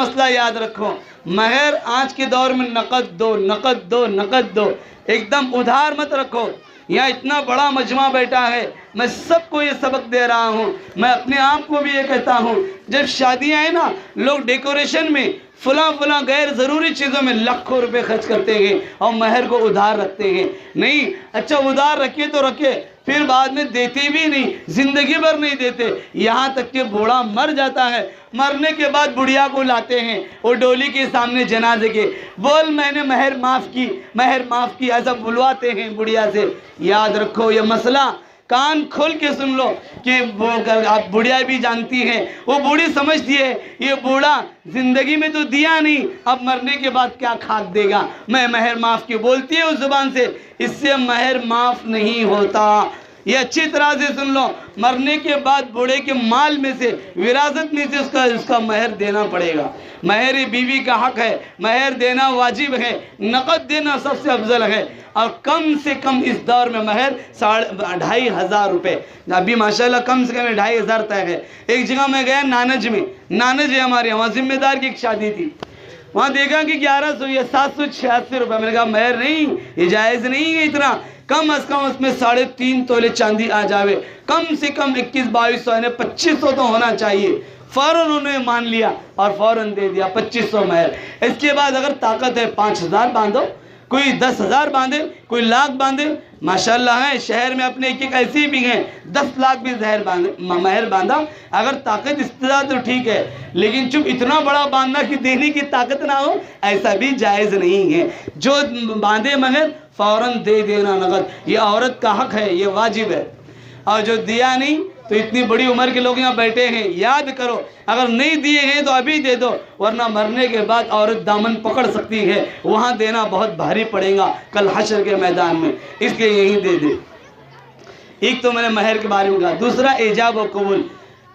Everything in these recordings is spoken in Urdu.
مسئلہ یاد رکھو، مہر آج کے دور میں نقد دو، نقد دو، نقد دو، ایک دم ادھار مت رکھو۔ یہاں اتنا بڑا مجمع بیٹھا ہے، میں سب کو یہ سبق دے رہا ہوں، میں اپنے آپ کو بھی یہ کہتا ہوں، جب شادیاں ہیں نا، لوگ ڈیکوریشن میں فلاں فلاں غیر ضروری چیزوں میں لاکھوں روپے خرچ کرتے ہیں اور مہر کو ادھار رکھتے ہیں۔ نہیں، اچھا ادھار رکھے تو رکھے، پھر بعد میں دیتے بھی نہیں، زندگی بھر نہیں دیتے، یہاں تک کہ بوڑھا مر جاتا ہے، مرنے کے بعد بڑھیا کو لاتے ہیں وہ ڈولی کے سامنے جنازے کے، بول میں نے مہر معاف کی، مہر معاف کی، ایسا بلواتے ہیں بڑھیا سے۔ یاد رکھو یہ مسئلہ، کان کھول کے سن لو کہ آپ بڑھیا بھی جانتی ہیں، وہ بوڑھی سمجھتی ہے یہ بوڑھا زندگی میں تو دیا نہیں، اب مرنے کے بعد کیا کھاک دے گا، میں مہر معاف کی بولتی ہے اس زبان سے، اس سے مہر معاف نہیں ہوتا۔ یہ اچھی طرح سے سن لو، مرنے کے بعد بوڑھے کے مال میں سے، وراثت میں سے اس کا مہر دینا پڑے گا۔ مہر بیوی کا حق ہے، مہر دینا واجب ہے، نقد دینا سب سے افضل ہے، اور کم سے کم اس دور میں مہر 2500 روپے، ابھی ماشاءاللہ کم سے کم 2500 طے ہے۔ ایک جگہ میں گیا نانج میں، نانج ہے ہمارے وہاں ذمہ دار کی ایک شادی تھی، وہاں دیکھا کہ 1100 یا 786 روپے، میں نے کہا مہر نہیں، یہ جائز نہیں ہے اتنا، کم از کم اس میں 3.5 تولے چاندی آ جاوے، کم سے کم 2100-2200 یعنی 2500 تو ہونا چاہیے۔ فوراً انہوں نے مان لیا اور فوراً دے دیا 2500 مہر۔ اس کے بعد اگر طاقت ہے 5000 باندھو، کوئی 10,000 باندھے، کوئی 1,00,000 باندھے، ماشاءاللہ ہے شہر میں اپنے ایک ایسی بھی ہیں 10 لاکھ بھی مہر باندھا، اگر طاقت استطاعت تو ٹھیک ہے، لیکن چپ اتنا بڑا باندھنا کہ دینے کی طاقت نہ ہو، ایسا بھی جائز نہیں ہے۔ جو باندھے مہر فوراً دے دینا نقد، یہ عورت کا حق ہے، یہ واجب ہے، اور جو دیا نہیں تو اتنی بڑی عمر کے لوگ یہاں بیٹھے ہیں، یاد کرو اگر نہیں دیے ہیں تو ابھی دے دو، ورنہ مرنے کے بعد عورت دامن پکڑ سکتی ہے، وہاں دینا بہت بھاری پڑے گا کل حشر کے میدان میں، اس لیے یہی دے دے۔ ایک تو میں نے مہر کے بارے میں کہا، دوسرا ایجاب و قبول،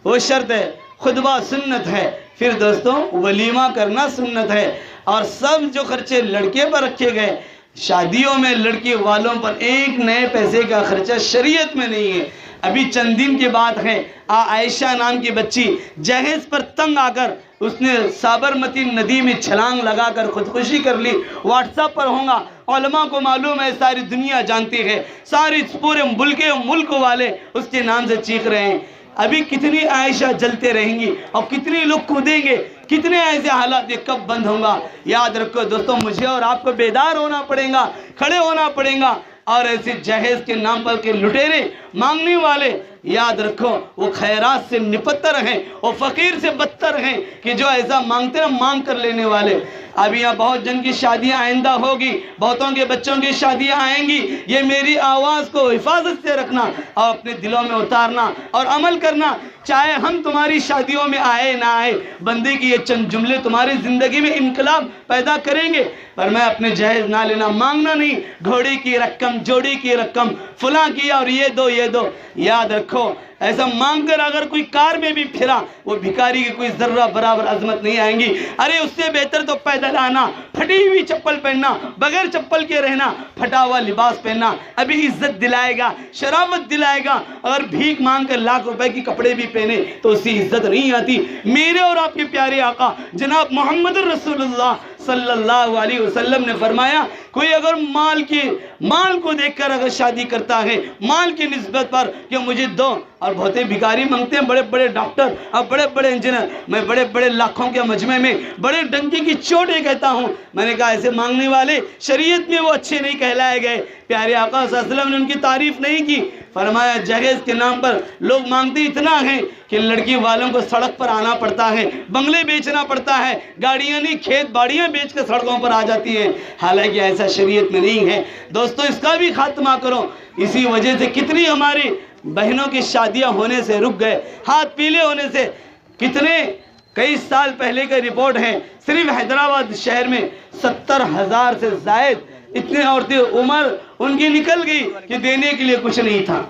وہ شرط ہے، خطبہ سنت ہے، پھر دوستوں ولیمہ کرنا سنت ہے، اور سب جو خرچے لڑکے پر رکھے گئے، شادیوں میں لڑکی والوں پر ایک نئے پیسے کا خرچہ شریعت میں نہیں ہے۔ ابھی چند دن کی بات ہے، عائشہ نام کی بچی جہیز پر تنگ آ کر اس نے سابرمتی ندی میں چھلانگ لگا کر خودکشی کر لی، واٹس ایپ پر ہوگا، علماء کو معلوم ہے، ساری دنیا جانتی ہے، ساری پورے ملک والے اس کے نام سے چیخ رہے ہیں۔ ابھی کتنی عائشہ جلتے رہیں گی اور کتنی لوگ کودیں گے، کتنے ایسے حالات یہ کب بند ہوں گا؟ یاد رکھو دوستوں، مجھے اور آپ کو بیدار ہونا پڑے گا، کھڑے ہونا پڑے گا، اور ایسے جہیز کے نام پر کے لٹیرے مانگنے والے، یاد رکھو وہ خیرات سے نپتر ہیں، وہ فقیر سے بدتر ہیں کہ جو ایسا مانگتے ہیں مانگ کر لینے والے۔ اب یہاں بہت جن کی شادیاں آئندہ ہوگی، بہتوں کے بچوں کی شادیاں آئیں گی، یہ میری آواز کو حفاظت سے رکھنا اور اپنے دلوں میں اتارنا اور عمل کرنا، چاہے ہم تمہاری شادیوں میں آئے نہ آئے، بندے کی یہ چند جملے تمہاری زندگی میں انقلاب پیدا کریں گے۔ پر میں اپنے جہیز نہ لینا، مانگنا نہیں، گھوڑی کی رقم، جوڑی کی رقم فلاں کی اور یہ دو یہ دو، یاد رکھو ایسا مانگ کر اگر کوئی کار میں بھی پھرا، وہ بھکاری کی کوئی ذرہ برابر عظمت نہیں آئیں گی۔ ارے اس سے بہتر تو پیدل آنا، پھٹی ہوئی چپل پہننا، بغیر چپل کے رہنا، پھٹا ہوا لباس پہننا ابھی عزت دلائے گا، شرافت دلائے گا۔ اگر بھیک مانگ کر 1,00,000 روپے کی کپڑے بھی پہنے تو اس سے عزت نہیں آتی۔ میرے اور آپ کے پیارے آقا جناب محمد رسول اللہ صلی اللہ علیہ وسلم نے فرمایا، کوئی اگر مال کو دیکھ کر اگر شادی کرتا ہے، مال کی نسبت پر کہ مجھے دو، اور بہتے بھکاری مانگتے ہیں، بڑے بڑے ڈاکٹر اور بڑے بڑے انجینئر، میں بڑے بڑے لاکھوں کے مجمع میں بڑے ڈنکی کی چوٹ یہ کہتا ہوں، میں نے کہا ایسے مانگنے والے شریعت میں وہ اچھے نہیں کہلائے گئے۔ پیارے آقا صلی اللہ علیہ وسلم نے ان کی تعریف نہیں کی، فرمایا جہیز کے نام پر لوگ مانگتے اتنا ہیں کہ لڑکی والوں کو سڑک پر آنا پڑتا ہے، بنگلے بیچنا پڑتا ہے، گاڑیاں نہیں کھیت باڑیاں بیچ کے سڑکوں پر آ جاتی ہیں، حالانکہ ایسا شریعت میں نہیں ہے۔ دوستو اس کا بھی خاتمہ کرو۔ اسی وجہ سے کتنی ہماری بہنوں کی شادیاں ہونے سے رک گئے، ہاتھ پیلے ہونے سے، کئی سال پہلے کا رپورٹ ہے، صرف حیدرآباد شہر میں 70,000 سے زائد اتنے عورتیں عمر ان کی نکل گئی کہ دینے کے لیے کچھ نہیں تھا۔